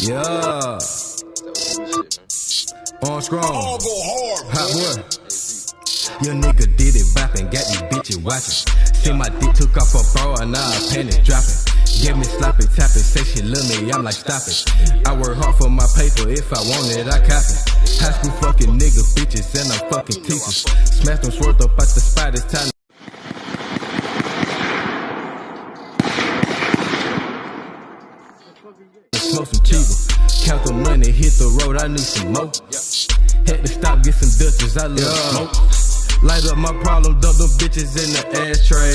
Yeah. On strong. All go hard, Hot boy. Your nigga did it bopping, got these bitches watching. See my dick took off a bra and now her panties dropping. Give me sloppy tapping, say she love me, I'm like stop it. I work hard for my paper, if I want it, I copy. High school fucking nigga bitches and I'm fucking teachers. Smash them swerved up out the spot, it's time to smoke some cheese. Count the money, hit the road, I need some more. Had to stop, get some Dutchess, I love smoke. Light up my problem, dump them bitches in the ashtray.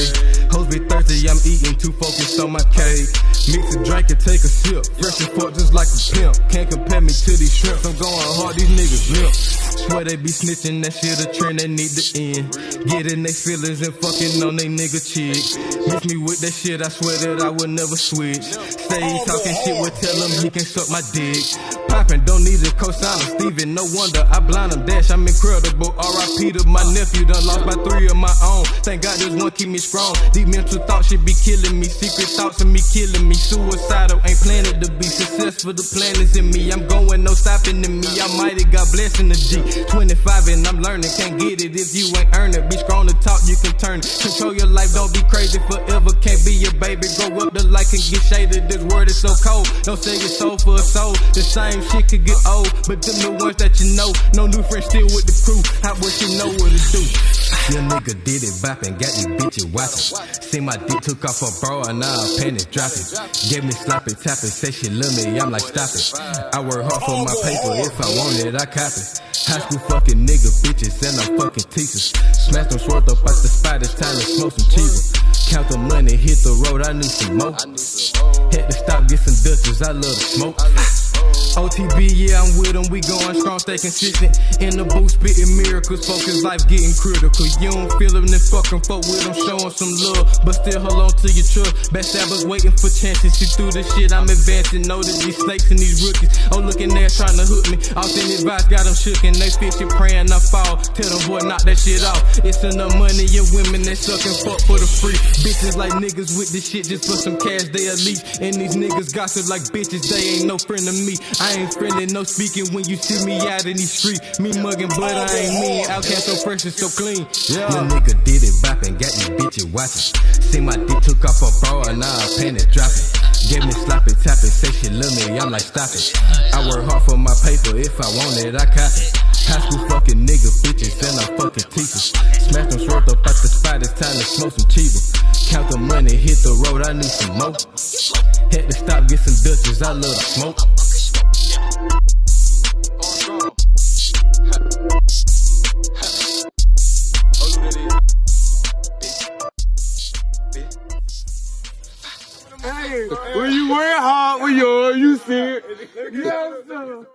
Hoes be thirsty, I'm eating, too focused on my cake. Mix a drink and take a sip, fresh and forth just like a pimp. Can't compare me to these shrimps, I'm going hard, these niggas limp. Swear they be snitching, that shit a trend, they need to end. Getting they feelings and fucking on they nigga chick. Miss me with that shit, I swear that I would never switch. Say he talking shit, well tell him he can suck my dick. Poppin', don't need a co-signer, Steven, no wonder I blind him, dash, I'm incredible. R.I.P. to my nephew, done lost by 3 of my own. Thank God this one keep me strong. Deep mental thoughts should be killing me, secret thoughts of me killing me. Suicidal, ain't planning to be successful, the plan is in me. I'm going, no stopping in me, I mighty got blessing the G. 25 and I'm learning, can't get it if you ain't earn it. Be strong to talk, you can turn it. Control your life, don't be crazy forever, can't be your baby. Grow up, the light can get shaded, this word is so cold. Don't sell your soul for a soul, the same shit could get old. But them the ones that you know, no new friends still with the crew. Hot boy, you know what to do. Your nigga did it bopping, got these bitches watching. See my dick took off her bra and now her panties dropping. Gave me sloppy tapping, say she love me, I'm like stop it. I work hard for my paper, if I want it, I copy. High school fucking nigga bitches and I'm fucking teachers. Smash them swerved up out the spot, it's time to smoke some cheese. Count the money, hit the road, I need some more. Had to stop, get some Dutchess, I love to smoke. OTB, yeah, I'm with them, we going strong, stay consistent. In the booth, spitting miracles, focus, life getting critical. You don't feel them, then fucking fuck with them, showing some love. But still hold on to your trust. Backstabbers waiting for chances, see through the shit, I'm advancing. Know that these snakes and these rookies, oh, looking there trying to hook me. Often advice got them shook and they fishing, praying I fall. Tell them boy, knock that shit off. It's enough money, your women, they sucking fuck for the free. Bitches like niggas with this shit just for some cash, they a leech. And these niggas gossip like bitches, they ain't no friend of me. I ain't friendly, no speaking when you see me out in these streets. Me mugging, but I ain't mean. Outcast so fresh and so clean. Yeah. Your nigga did it bopping, got these bitches watching. See my dick took off her bra and now her panties dropping. Gave me sloppy tapping, say she love me, I'm like stop it. I work hard for my paper, if I want it, I copy. High school fucking nigga bitches and I'm fucking teachers. Smash them swerved up out the spot, it's time to smoke some cheese. Count the money, hit the road, I need some more. Had to stop, get some Dutchess, I love to smoke. Hey, when you wear hard, when you see it. Yes, sir.